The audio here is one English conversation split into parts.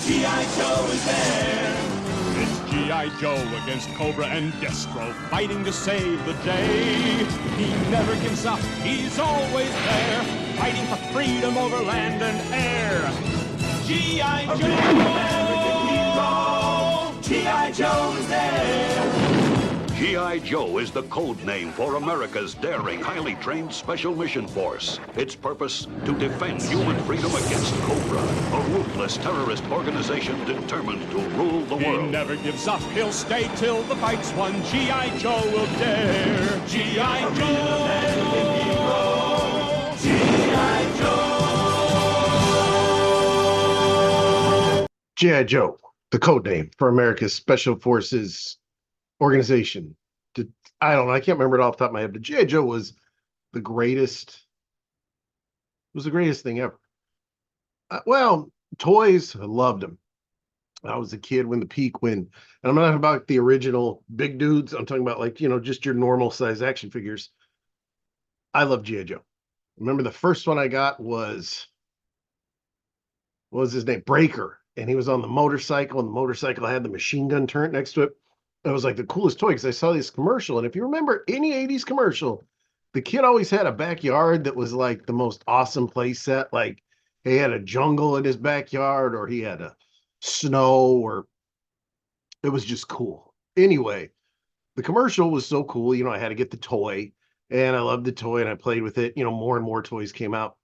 G.I. Joe is there. It's G.I. Joe against Cobra and Destro, fighting to save the day. He never gives up, he's always there, fighting for freedom over land and air. G.I. Joe! G.I. Joe is there. G.I. Joe is the code name for America's daring, highly trained Special Mission Force. Its purpose, to defend human freedom against Cobra, a ruthless terrorist organization determined to rule the world. He never gives up, he'll stay till the fight's won. G.I. Joe will dare. G.I. Joe! G.I. Joe! G.I. Joe, the code name for America's Special Forces organization. I don't know. I can't remember it off the top of my head, but G.I. Joe was the greatest. It was the greatest thing ever. Well, toys, I loved them. I was a kid when and I'm not talking about the original big dudes. I'm talking about just your normal size action figures. I love G.I. Joe. Remember the first one I got was, what was his name? Breaker. And he was on the motorcycle, and the motorcycle had the machine gun turret next to it. It was like the coolest toy because I saw this commercial. And if you remember any 80s commercial, the kid always had a backyard that was like the most awesome play set. Like he had a jungle in his backyard, or he had a snow, or it was just cool. Anyway, the commercial was so cool. I had to get the toy, and I loved the toy, and I played with it. More and more toys came out.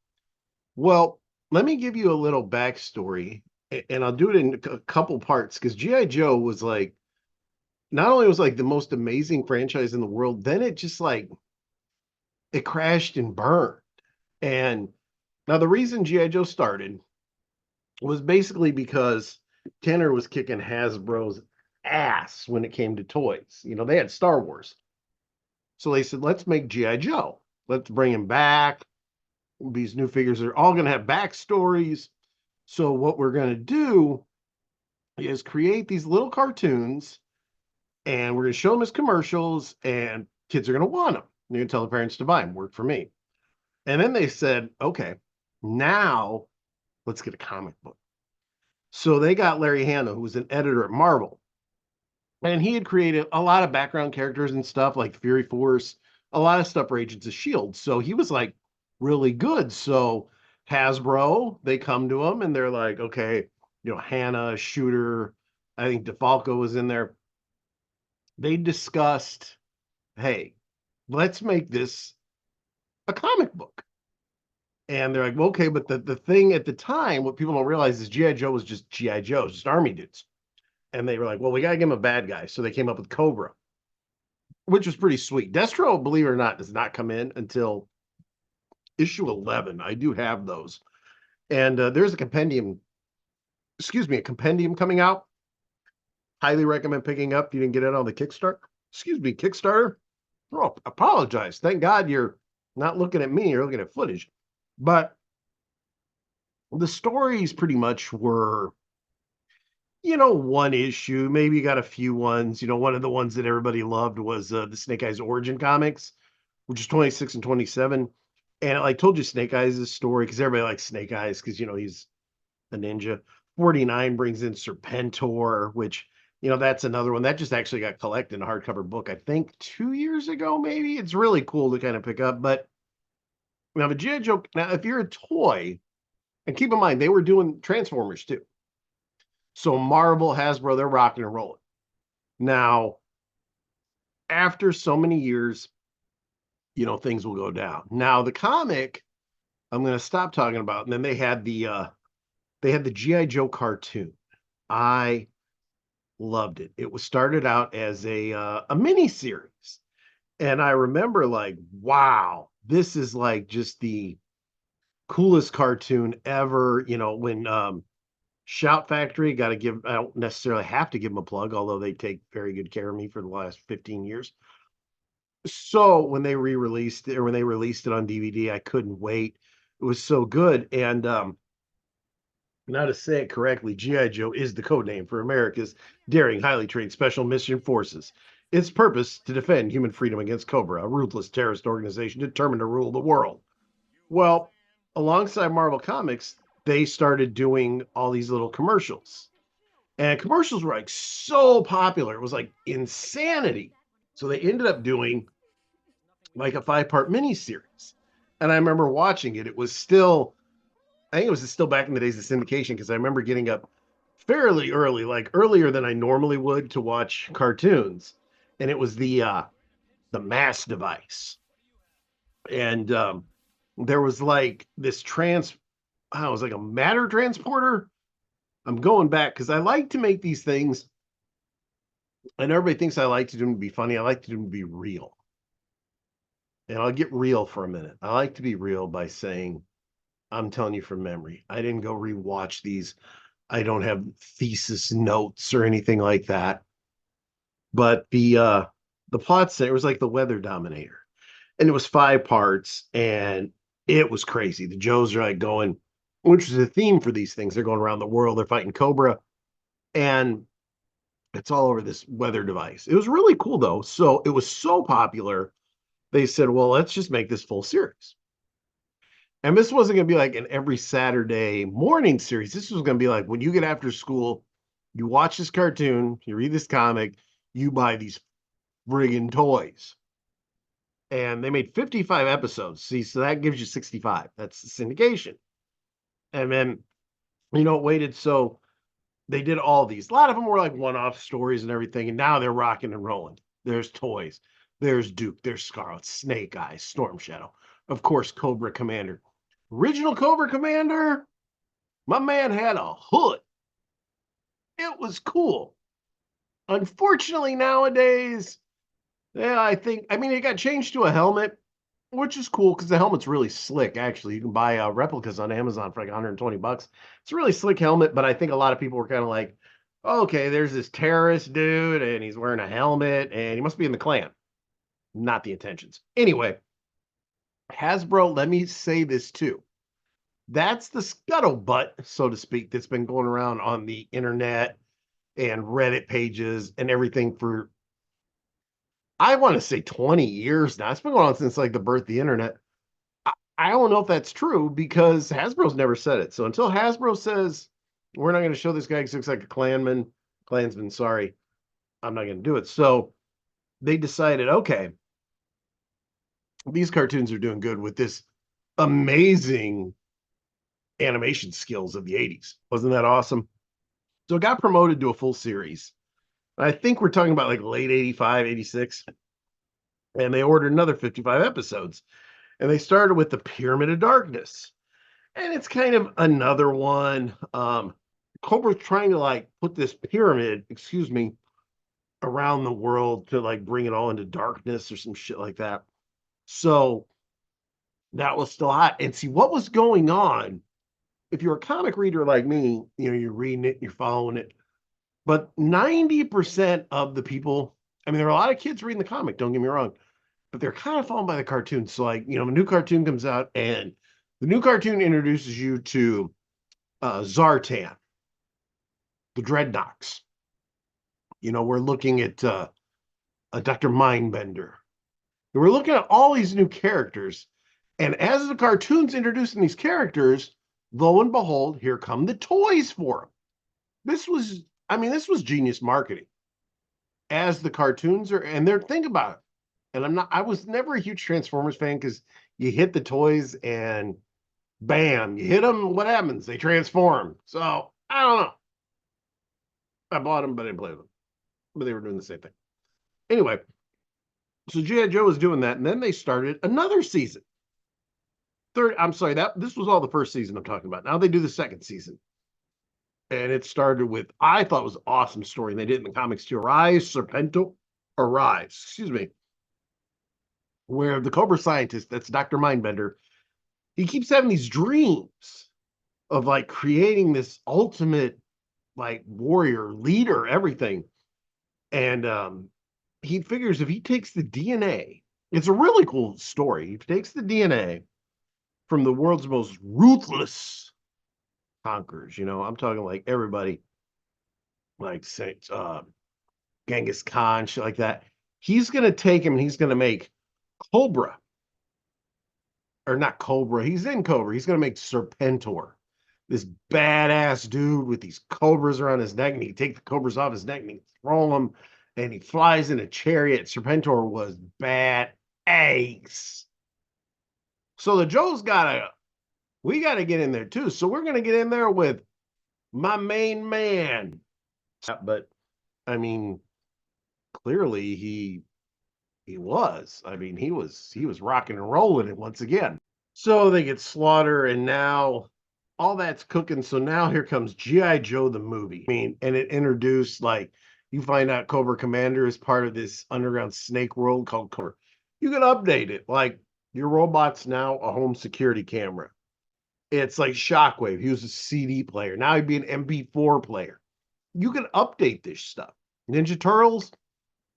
Well, let me give you a little backstory, and I'll do it in a couple parts because G.I. Joe was like, not only was like the most amazing franchise in the world, then it just like it crashed and burned. And now the reason G.I. Joe started was basically because Kenner was kicking Hasbro's ass when it came to toys. They had Star Wars. So they said, let's make G.I. Joe. Let's bring him back. These new figures are all going to have backstories. So what we're going to do is create these little cartoons, and we're going to show them as commercials, and kids are going to want them. You're going to tell the parents to buy them. Worked for me. And then they said, okay, now let's get a comic book. So they got Larry Hannah, who was an editor at Marvel. And he had created a lot of background characters and stuff like Fury Force, a lot of stuff for Agents of S.H.I.E.L.D. So he was like really good. So Hasbro, they come to him and they're like, okay, Hannah, Shooter, I think DeFalco was in there. They discussed, hey, let's make this a comic book. And they're like, well, okay, but the thing at the time, what people don't realize is G.I. Joe was just G.I. Joe, just army dudes. And they were like, well, we got to give him a bad guy. So they came up with Cobra, which was pretty sweet. Destro, believe it or not, does not come in until issue 11. I do have those. And there's a compendium coming out. Highly recommend picking up if you didn't get it on the Kickstarter. Kickstarter. Oh, apologize. Thank God you're not looking at me, you're looking at footage. But the stories pretty much were, one issue. Maybe you got a few ones. One of the ones that everybody loved was the Snake Eyes Origin comics, which is 26 and 27. And I told you Snake Eyes' story because everybody likes Snake Eyes because, he's a ninja. 49 brings in Serpentor, which, that's another one that just actually got collected in a hardcover book, I think 2 years ago, maybe. It's really cool to kind of pick up. But now the G.I. Joe, now if you're a toy, and keep in mind, they were doing Transformers too. So Marvel, Hasbro, they're rocking and rolling. Now, after so many years, things will go down. Now, the comic, I'm going to stop talking about, and then they had the G.I. Joe cartoon. I loved it. It was started out as a mini series, and I remember like, wow, this is like just the coolest cartoon ever. When Shout Factory, got to give, I don't necessarily have to give them a plug, although they take very good care of me for the last 15 years. So when they re-released it, or when they released it on DVD, I couldn't wait. It was so good. And now to say it correctly, G.I. Joe is the code name for America's daring, highly trained Special Mission Forces. Its purpose, to defend human freedom against Cobra, a ruthless terrorist organization determined to rule the world. Well, alongside Marvel Comics, they started doing all these little commercials. And commercials were like so popular. It was like insanity. So they ended up doing like a 5-part miniseries. And I remember watching it. It was still, I think it was still back in the days of syndication because I remember getting up fairly early, like earlier than I normally would to watch cartoons. And it was the mass device. And there was like this it was like a matter transporter. I'm going back because I like to make these things, and everybody thinks I like to do them to be funny. I like to do them to be real. And I'll get real for a minute. I like to be real by saying, I'm telling you from memory. I didn't go rewatch these. I don't have thesis notes or anything like that. But the plot center was like the Weather Dominator. And it was 5 parts, and it was crazy. The Joes are like going, which is the theme for these things. They're going around the world, they're fighting Cobra, and it's all over this weather device. It was really cool though. So it was so popular, they said, well, let's just make this full series. And this wasn't going to be like an every Saturday morning series. This was going to be like when you get after school, you watch this cartoon, you read this comic, you buy these friggin' toys. And they made 55 episodes. See, so that gives you 65. That's the syndication. And then, it waited. So they did all these. A lot of them were like one-off stories and everything. And now they're rocking and rolling. There's toys. There's Duke. There's Scarlet, Snake Eyes, Storm Shadow. Of course, Cobra Commander. Original Cobra Commander, my man had a hood. It was cool. Unfortunately, nowadays, yeah, I mean, it got changed to a helmet, which is cool because the helmet's really slick. Actually, you can buy replicas on Amazon for like 120 bucks. It's a really slick helmet, but I think a lot of people were kind of like, okay, there's this terrorist dude and he's wearing a helmet and he must be in the Klan. Not the intentions. Anyway, Hasbro, let me say this too. That's the scuttlebutt, so to speak, that's been going around on the internet and Reddit pages and everything for, I want to say 20 years now. It's been going on since like the birth of the internet. I don't know if that's true because Hasbro's never said it. So until Hasbro says, we're not going to show this guy because he looks like a Klansman, sorry, I'm not going to do it. So they decided, okay, these cartoons are doing good with this amazing animation skills of the 80s. Wasn't that awesome? So it got promoted to a full series. I think we're talking about like late 85, 86. And they ordered another 55 episodes. And they started with the Pyramid of Darkness. And it's kind of another one. Cobra's trying to like put this pyramid, around the world to like bring it all into darkness or some shit like that. So that was still hot. And see what was going on. If you're a comic reader like me, you're reading it, you're following it. But 90% of the people, I mean, there are a lot of kids reading the comic, don't get me wrong, but they're kind of fallen by the cartoon. So like, a new cartoon comes out and the new cartoon introduces you to Zartan, the Dreadnoks. We're looking at a Dr. Mindbender. We're looking at all these new characters. And as the cartoon's introducing these characters, lo and behold, here come the toys for them. This was genius marketing. As the cartoons are, and think about it. And I was never a huge Transformers fan because you hit the toys and bam, you hit them, what happens? They transform. So I don't know. I bought them, but I didn't play with them. But they were doing the same thing. Anyway, so G.I. Joe was doing that, and then they started another season. This was all the first season I'm talking about. Now they do the second season. And it started with, I thought it was an awesome story, and they did it in the comics too. Arise, where the Cobra scientist, that's Dr. Mindbender, he keeps having these dreams of like creating this ultimate like warrior, leader, everything. And he figures if he takes the DNA, it's a really cool story. He takes the DNA from the world's most ruthless conquerors. I'm talking like everybody, like say, Genghis Khan, shit like that. He's going to take him and he's going to make Cobra. Or not Cobra. He's in Cobra. He's going to make Serpentor. this badass dude with these cobras around his neck, and he take the cobras off his neck and he throw them, and he flies in a chariot. Serpentor was bad ace. So the Joe's we gotta get in there too. So we're gonna get in there with my main man. But I mean, clearly he was. I mean, he was rocking and rolling it once again. So they get Slaughter, and now all that's cooking. So now here comes G.I. Joe the movie. I mean, and it introduced, like, you find out Cobra Commander is part of this underground snake world called Cobra. You can update it. Like, your robot's now a home security camera. It's like Shockwave. He was a CD player. Now he'd be an MP4 player. You can update this stuff. Ninja Turtles,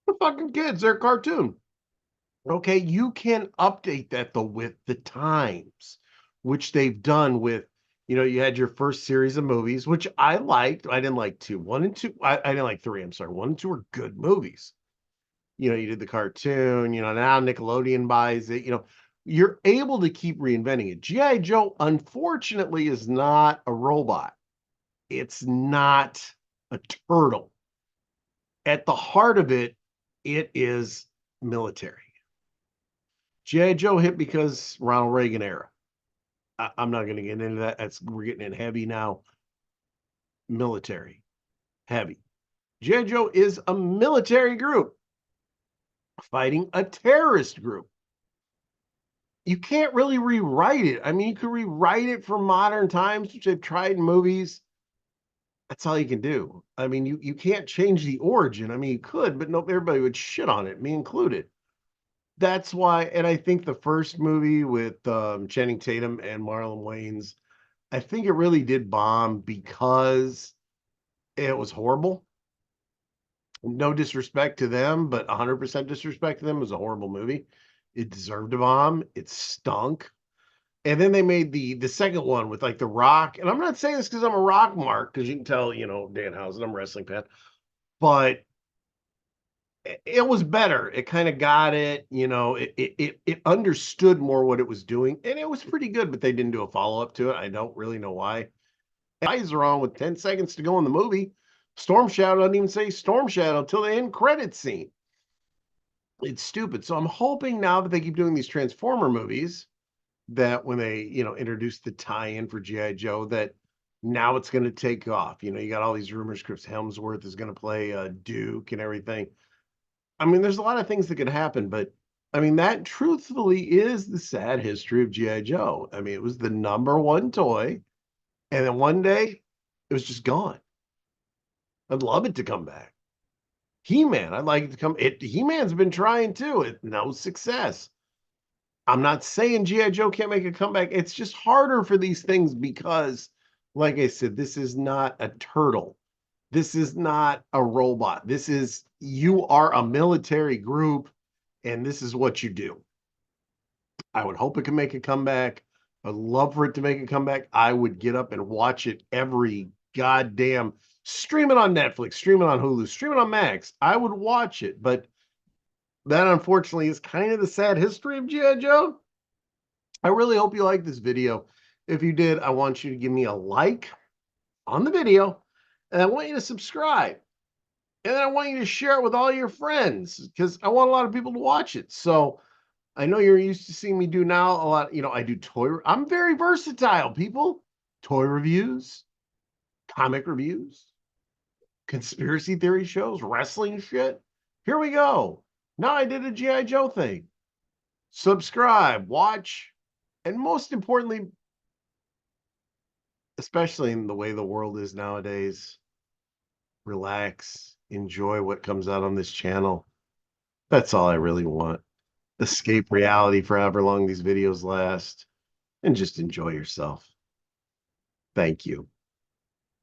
the fucking kids, they're a cartoon. Okay, you can update that though with the times, which they've done with, you had your first series of movies, which I liked. I didn't like two. One and two, I didn't like three. I'm sorry. One and two are good movies. You did the cartoon, now Nickelodeon buys it, you're able to keep reinventing it. G.I. Joe, unfortunately, is not a robot. It's not a turtle. At the heart of it, it is military. G.I. Joe hit because Ronald Reagan era. I'm not going to get into that. We're getting in heavy now. Military. Heavy. G.I. Joe is a military group fighting a terrorist group. You can't really rewrite it. I mean, you could rewrite it for modern times, which they've tried in movies. That's all you can do. I mean, you can't change the origin. I mean, you could, but no, everybody would shit on it, me included. That's why, and I think the first movie with Channing Tatum and Marlon Wayans, I think it really did bomb because it was horrible. No disrespect to them, but 100% disrespect to them. It was a horrible movie. It deserved a bomb. It stunk. And then they made the second one with like The Rock. And I'm not saying this because I'm a Rock mark, because you can tell, Danhausen, I'm a wrestling fan. But it was better. It kind of got it, it understood more what it was doing, and it was pretty good, but they didn't do a follow-up to it. I don't really know why. Eyes are on with 10 seconds to go in the movie. Storm Shadow doesn't even say Storm Shadow until the end credit scene. It's stupid. So I'm hoping now that they keep doing these Transformer movies, that when they, introduce the tie-in for G.I. Joe, that now it's going to take off. You got all these rumors. Chris Hemsworth is going to play Duke and everything. I mean, there's a lot of things that could happen, but I mean, that truthfully is the sad history of G.I. Joe. I mean, it was the number one toy, and then one day it was just gone. I'd love it to come back. He-Man, I'd like it to come. He-Man's been trying too. No success. I'm not saying G.I. Joe can't make a comeback. It's just harder for these things because, like I said, this is not a turtle. This is not a robot. You are a military group, and this is what you do. I would hope it can make a comeback. I'd love for it to make a comeback. I would get up and watch it every goddamn, stream it on Netflix, stream it on Hulu, stream it on Max. I would watch it, but that unfortunately is kind of the sad history of G.I. Joe. I really hope you liked this video. If you did, I want you to give me a like on the video, and I want you to subscribe. And then I want you to share it with all your friends, because I want a lot of people to watch it. So I know you're used to seeing me do now a lot. I do I'm very versatile, people. Toy reviews, comic reviews, conspiracy theory shows, wrestling shit. Here we go. Now I did a G.I. Joe thing. Subscribe, watch, and most importantly, especially in the way the world is nowadays, relax, enjoy what comes out on this channel. That's all I really want. Escape reality for however long these videos last, and just enjoy yourself. Thank you.